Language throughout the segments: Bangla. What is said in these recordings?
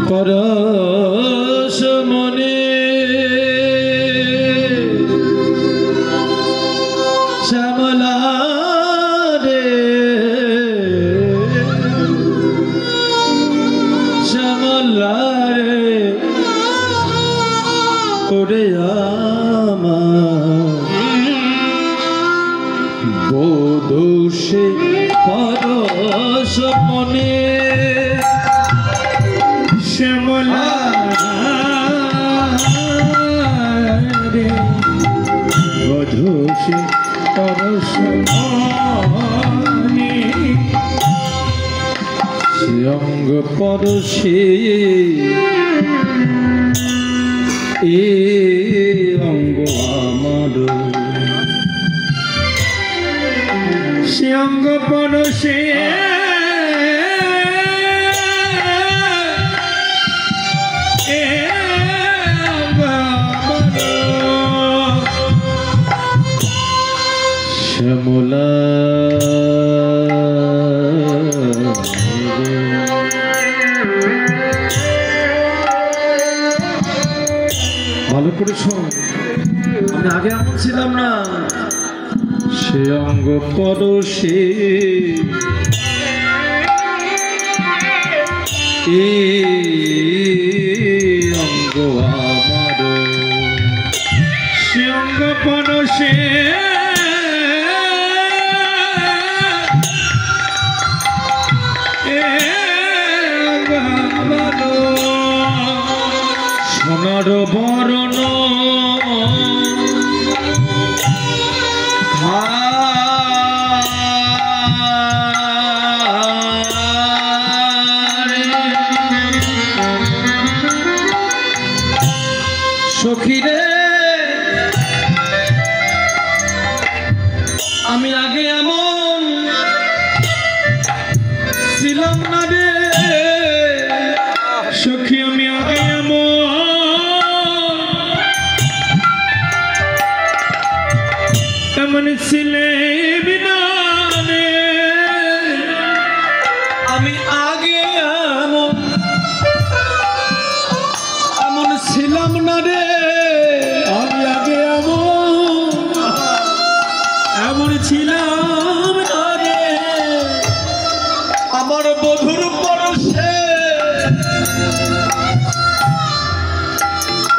পরশ মনে শ্যামলা রে শ্যামলা রে ওরে আমার বোধে পরশ মনে শ্যামলা রে বোধে পরশ মনে অঙ্গ পরশে এ অঙ্গ আমার সে অঙ্গ পরশে শ্যামলা ভালো করে শোন, আমি আগে এমন ছিলাম না। সে অঙ্গ পরশে এ অঙ্গ আমার সে অঙ্গ পরশে সোনার বরণ সখী রে আমি আগে এমন ছিলাম না রে সখী, আমি আগে এমন ছিলে বিনা রে আমি আগে এমন ছিলাম না রে আমি আগে এমন ছিলাম না রে আমার বধুর পরশে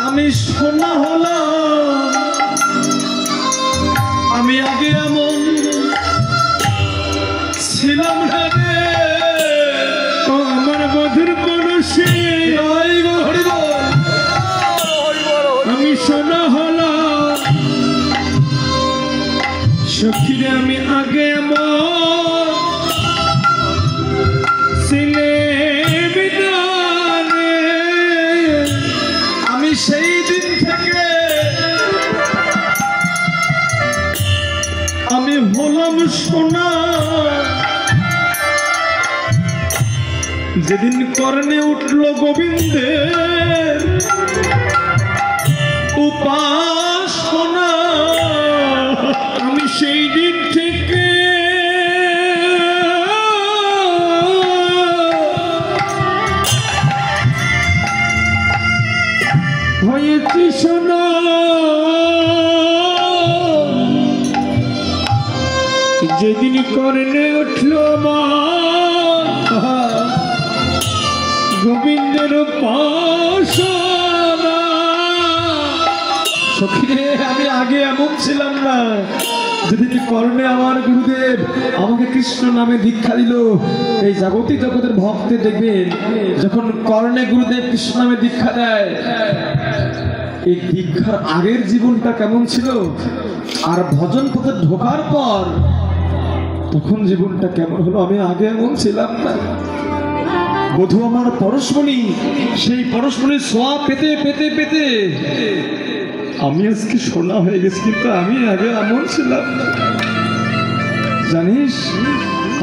আমি সোনা হলাম। আমি আগে এমন ছিলাম না রে আমার বধুর পরশে আমি সোনা হলাম। সখী রে আমি আগে এমন ছিলে বিনা রে আমি সেই দিন থেকে আমি হলাম সোনা। যেদিন কর্ণে উঠল গোবিন্দের উপাসনা আমি সেই দিন থেকে হয়েছি সোনা। যেদিন কর্ণে উঠল গোবিন্দের উপাসনা সখী রে আমি আগে এমন ছিলাম না। যেদিন কর্ণে আমার গুরুদেব আমাকে কৃষ্ণ নামে দীক্ষা দিল, এই জাগতিক জগতের ভক্তে দেখবেন যখন কর্ণে গুরুদেব কৃষ্ণ নামে দীক্ষা দেয়, এই দীক্ষার আগের জীবনটা কেমন ছিল আর ভজন পথে ঢোকার পর তখন জীবনটা কেমন হলো আমি আগে এমন ছিলাম না। বধূ আমার পরশমণি, সেই পরশমণির ছোঁয়া পেতে পেতে পেতে আমি আজকে সোনা হয়ে গেছি, কিন্তু আমি আগে এমন ছিলাম না। জানিস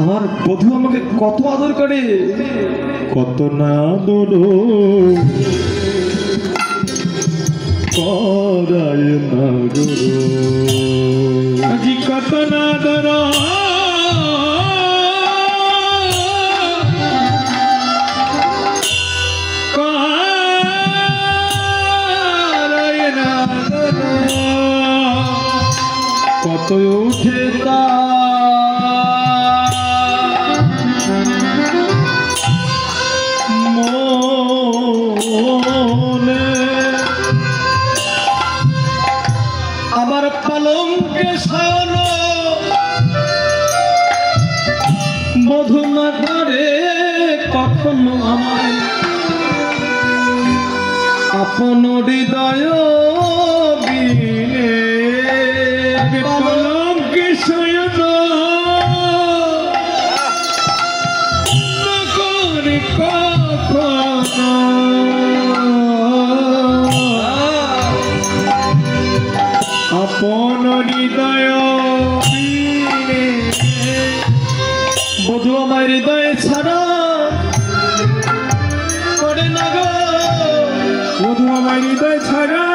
আমার বধূ আমাকে কত আদর করে, কত না আদর করায় না আজি কত না আদর রে কখনো আমায় আপন হৃদয় বিনে কলঙ্কে শয়ন নকরে কখনো আপন হৃদয় বিনে বধূ আমার হৃদয়ে ছাড়া করে না গো বধূ আমার হৃদয় ছাড়া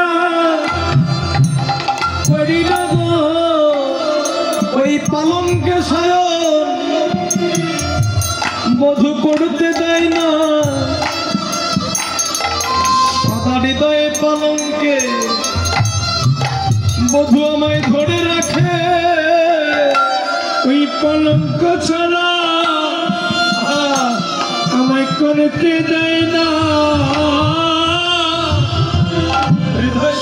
করি না গো ওই পালঙ্কে শয়ন বধূ করতে দেয় না সাদা হৃদয়ে পালঙ্কে বধূ আমায় ধরে রাখে ওই কলঙ্ক ছাড়া আমায় করতে দেয় না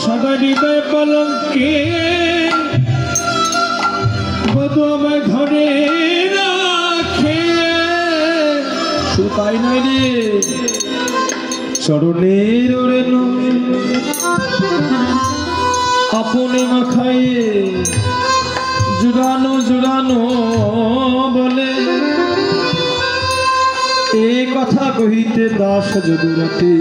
সাদা হৃদয় কলঙ্কে বধূ আমায় ধরে রাখে শুধু তাই নয় রে চরণের রেণু আপনে মাখাইয়ে জুড়ানো জুড়ানো বলে এ কথা কহিতে দাস যদুরাতে